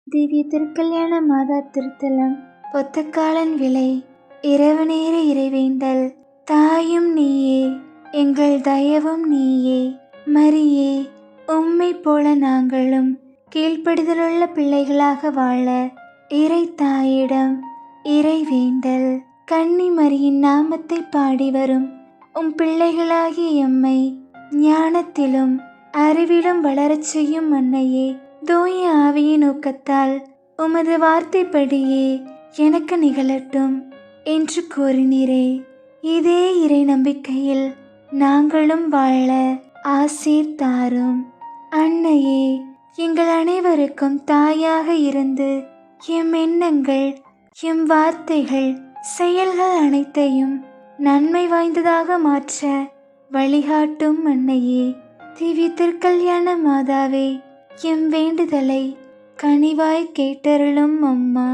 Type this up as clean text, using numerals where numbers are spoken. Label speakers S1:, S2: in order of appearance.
S1: திவ்ய திருக்கல்யாண மாதா திருத்தலம் பொத்தக்காலன் விலை இரவு நேர இறைவேண்டல். தாயும் நீயே, எங்கள் தயவும் நீயே. மரியே, உம்மை போல நாங்களும் கீழ்ப்படிதலுள்ள பிள்ளைகளாக வாழ இறை தாயிடம் இறைவேண்டல். கன்னி மரியின் நாமத்தை பாடி வரும் உம் பிள்ளைகளாகிய எம்மை ஞானத்திலும் அறிவிலும் வளரச் செய்யும் அன்னையே, தூய ஆவியின் ஊக்கத்தால் உமது வார்த்தைப்படியே எனக்கு நிகழட்டும் என்று கூறினீரே. இதே இறை நம்பிக்கையில் நாங்களும் வாழ ஆசீர் தாரும். அன்னையே, எங்கள் அனைவருக்கும் தாயாக இருந்து எம் எண்ணங்கள், எம் வார்த்தைகள், செயல்கள் அனைத்தையும் நன்மை வாய்ந்ததாக மாற்ற வழிகாட்டும் அன்னையே, திவ்ய திருக்கல்யாண மாதாவே, எம் வேண்டுதலை கனிவாய் கேட்டருளும் அம்மா.